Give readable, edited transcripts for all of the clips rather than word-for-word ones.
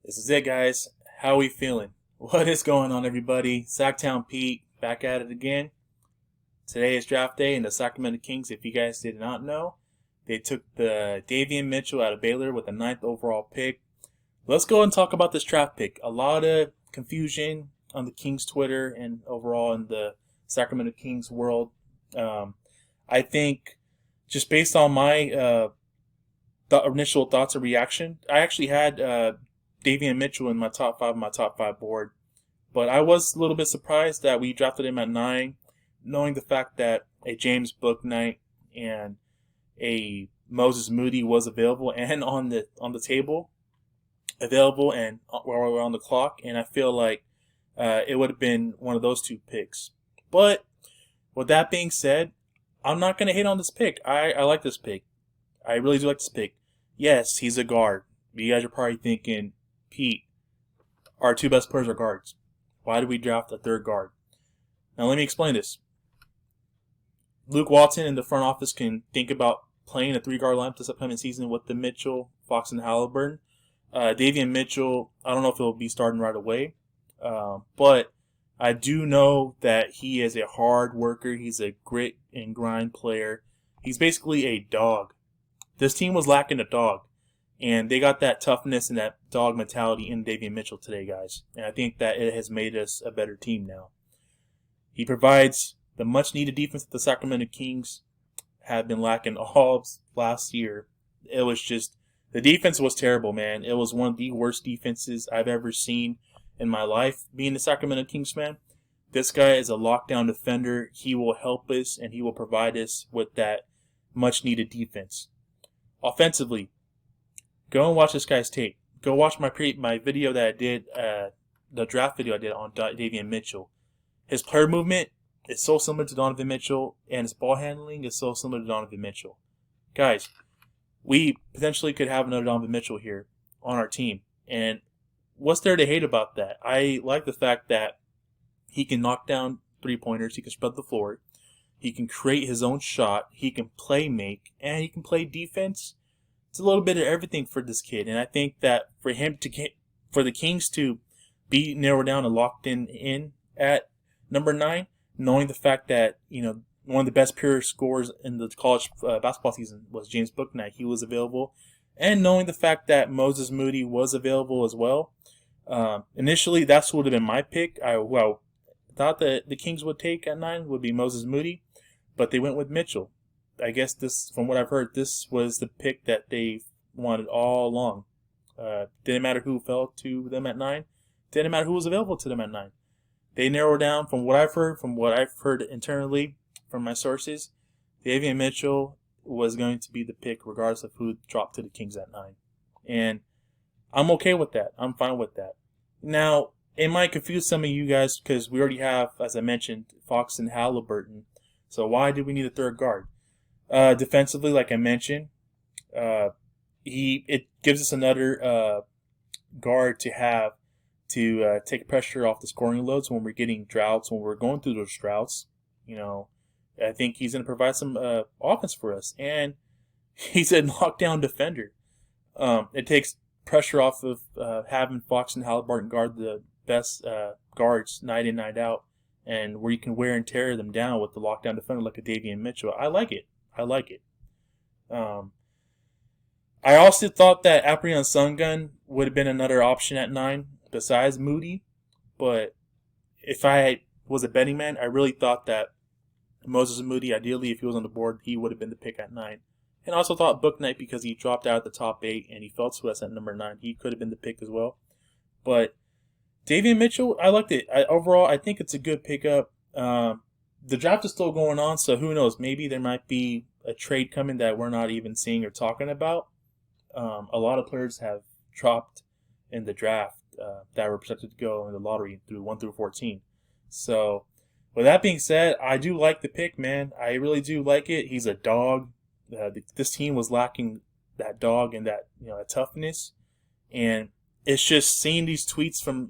This is it, guys. How we feeling? What is going on, everybody? Sacktown Pete back at it again. Today is draft day, and the Sacramento Kings, if you guys did not know, they took the Davion Mitchell out of Baylor with the 9th overall pick. Let's go and talk about this draft pick. A lot of confusion on the Kings Twitter and overall in the Sacramento Kings world. I think just based on my initial thoughts and reaction, I actually had Davion Mitchell in my top five board. But I was a little bit surprised that we drafted him at 9, knowing the fact that a James Bouknight and a Moses Moody was available and on the table, available and while we were on the clock, and I feel like it would have been one of those two picks. But with that being said, I'm not going to hate on this pick. I like this pick. I really do like this pick. Yes, he's a guard. You guys are probably thinking, Pete, our two best players are guards. Why did we draft a third guard? Now let me explain this. Luke Walton in the front office can think about playing a 3-guard lineup this upcoming season with the Mitchell, Fox, and Halliburton. Davion Mitchell, I don't know if he'll be starting right away, but I do know that he is a hard worker. He's a grit and grind player. He's basically a dog. This team was lacking a dog, and they got that toughness and that dog mentality in Davion Mitchell today, guys. And I think that it has made us a better team now. He provides the much-needed defense that the Sacramento Kings have been lacking all last year. It was just, the defense was terrible, man. It was one of the worst defenses I've ever seen in my life. Being a Sacramento Kings fan, this guy is a lockdown defender. He will help us, and he will provide us with that much-needed defense. Offensively, go and watch this guy's tape. Go watch my video that I did, the draft video I did on Davion Mitchell. His player movement is so similar to Donovan Mitchell, and his ball handling is so similar to Donovan Mitchell. Guys, we potentially could have another Donovan Mitchell here on our team. And what's there to hate about that? I like the fact that he can knock down three-pointers, he can spread the floor, he can create his own shot, he can play make, and he can play defense. It's a little bit of everything for this kid, and I think that for the Kings to be narrowed down and locked in at number 9, knowing the fact that one of the best pure scorers in the college basketball season was James Bouknight, he was available, and knowing the fact that Moses Moody was available as well. Initially, that's what would have been my pick. I thought that the Kings would take at 9 would be Moses Moody, but they went with Mitchell. I guess this, from what I've heard, this was the pick that they wanted all along. Didn't matter who fell to them at 9. Didn't matter who was available to them at 9. They narrowed down, from what I've heard internally from my sources, Davion Mitchell was going to be the pick regardless of who dropped to the Kings at 9. And I'm okay with that. I'm fine with that. Now, it might confuse some of you guys because we already have, as I mentioned, Fox and Halliburton. So why do we need a third guard? Defensively, like I mentioned, it gives us another guard to have to take pressure off the scoring loads when we're getting droughts, when we're going through those droughts. I think he's going to provide some offense for us, and he's a knockdown defender. It takes pressure off of having Fox and Halliburton guard the best guards night in, night out, and where you can wear and tear them down with the lockdown defender like a Davion Mitchell. I like it. I also thought that Aprion Sungun would have been another option at 9 besides Moody, but if I was a betting man, I really thought that Moses Moody, ideally, if he was on the board, he would have been the pick at 9. And I also thought Bouknight, because he dropped out at the top 8 and he fell to us at number 9, he could have been the pick as well. But Davion Mitchell, I liked it. Overall, I think it's a good pickup. The draft is still going on, so who knows? Maybe there might be a trade coming that we're not even seeing or talking about. A lot of players have dropped in the draft that were projected to go in the lottery through 1 through 14. So, with that being said, I do like the pick, man. I really do like it. He's a dog. This team was lacking that dog and that toughness, and it's just seeing these tweets from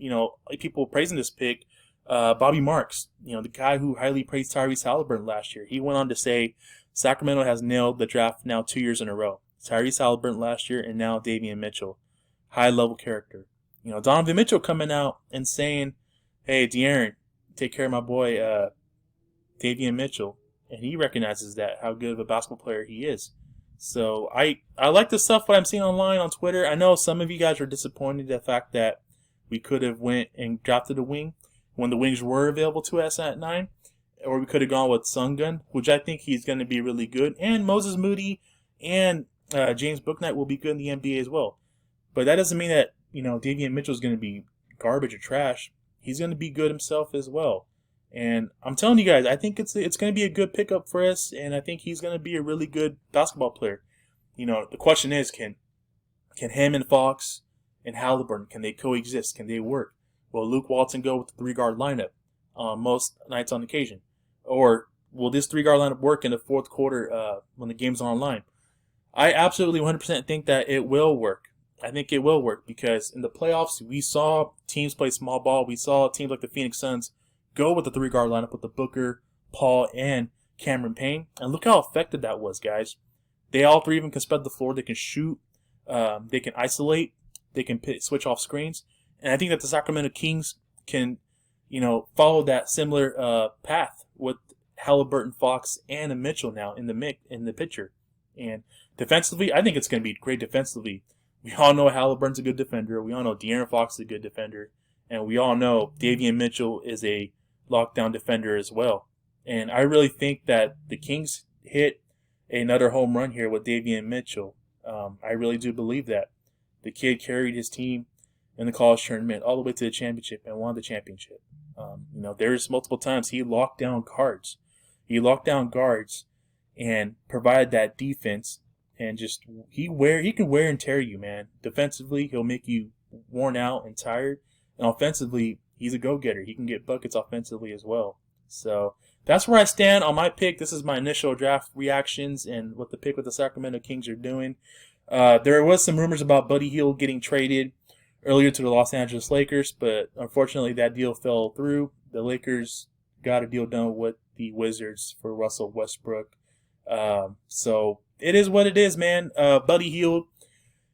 people praising this pick. Bobby Marks, the guy who highly praised Tyrese Halliburton last year, he went on to say Sacramento has nailed the draft now 2 years in a row. Tyrese Halliburton last year and now Davion Mitchell. High-level character. Donovan Mitchell coming out and saying, "Hey, De'Aaron, take care of my boy Davion Mitchell," and he recognizes that how good of a basketball player he is. So I like the stuff what I'm seeing online on Twitter. I know some of you guys are disappointed at the fact that we could have went and drafted a wing when the wings were available to us at 9, or we could have gone with Sungun, which I think he's going to be really good, and Moses Moody and James Bouknight will be good in the NBA as well. But that doesn't mean that Davion Mitchell is going to be garbage or trash. He's going to be good himself as well. And I'm telling you guys, I think it's going to be a good pickup for us, and I think he's going to be a really good basketball player. The question is, can him and Fox and Halliburton, can they coexist? Can they work? Will Luke Walton go with the 3-guard lineup most nights on occasion? Or will this 3-guard lineup work in the fourth quarter when the game's online? I absolutely 100% think that it will work. I think it will work because in the playoffs, we saw teams play small ball. We saw teams like the Phoenix Suns go with the 3-guard lineup with the Booker, Paul, and Cameron Payne. And look how effective that was, guys. They all three of them can spread the floor. They can shoot. They can isolate. They can switch off screens. And I think that the Sacramento Kings can, follow that similar path with Halliburton, Fox, and Mitchell now in the picture. And defensively, I think it's going to be great defensively. We all know Halliburton's a good defender. We all know De'Aaron Fox is a good defender. And we all know Davion Mitchell is a lockdown defender as well. And I really think that the Kings hit another home run here with Davion Mitchell. I really do believe that. The kid carried his team in the college tournament all the way to the championship and won the championship. There's multiple times he locked down guards. He locked down guards and provided that defense. And just he can wear and tear you, man. Defensively, he'll make you worn out and tired. And offensively, he's a go-getter. He can get buckets offensively as well. So that's where I stand on my pick. This is my initial draft reactions and what the pick with the Sacramento Kings are doing. There was some rumors about Buddy Hield getting traded earlier to the Los Angeles Lakers, but unfortunately that deal fell through. The Lakers got a deal done with the Wizards for Russell Westbrook. So it is what it is, man. Buddy Hield,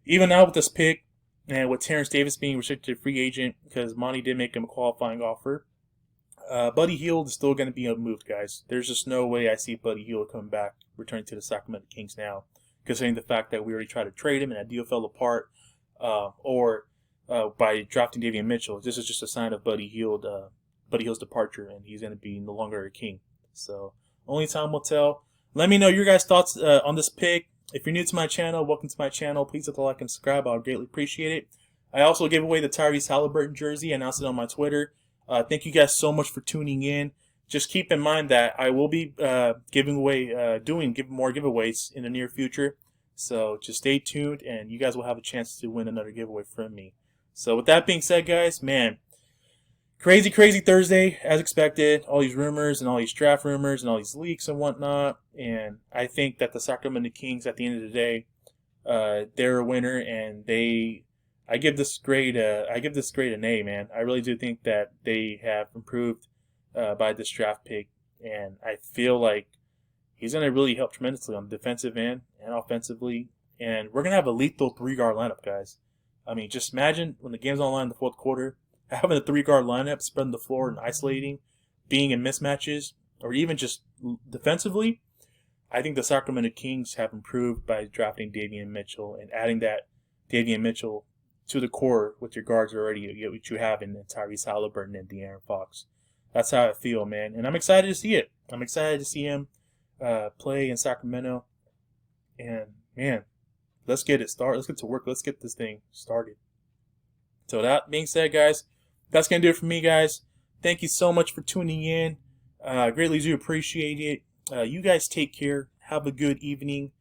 even now with this pick, and with Terrence Davis being restricted free agent because Monty did make him a qualifying offer, Buddy Hield is still going to be unmoved, guys. There's just no way I see Buddy Hield coming back, returning to the Sacramento Kings now, considering the fact that we already tried to trade him and that deal fell apart, or by drafting Davion Mitchell. This is just a sign of Buddy Hield's departure, and he's going to be no longer a King. So only time will tell. Let me know your guys' thoughts on this pick. If you're new to my channel, welcome to my channel. Please hit the like and subscribe. I would greatly appreciate it. I also gave away the Tyrese Halliburton jersey. I announced it on my Twitter. Thank you guys so much for tuning in. Just keep in mind that I will be giving away, doing more giveaways in the near future. So just stay tuned, and you guys will have a chance to win another giveaway from me. So with that being said, guys, man, crazy Thursday, as expected. All these rumors and all these draft rumors and all these leaks and whatnot. And I think that the Sacramento Kings, at the end of the day, they're a winner, and I give this grade an A, man. I really do think that they have improved by this draft pick, and I feel like he's going to really help tremendously on the defensive end and offensively. And we're going to have a lethal 3-guard lineup, guys. I mean, just imagine when the game's online in the fourth quarter, having a 3-guard lineup, spreading the floor and isolating, being in mismatches, or even just defensively. I think the Sacramento Kings have improved by drafting Davion Mitchell and adding that Davion Mitchell to the core with your guards already, which you have in Tyrese Halliburton and De'Aaron Fox. That's how I feel, man. And I'm excited to see it. I'm excited to see him play in Sacramento. And, man, let's get it started. Let's get to work. Let's get this thing started. So that being said, guys, that's going to do it for me, guys. Thank you so much for tuning in. Greatly do appreciate it. You guys take care. Have a good evening.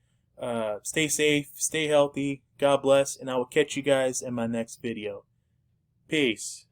Stay safe. Stay healthy. God bless. And I will catch you guys in my next video. Peace.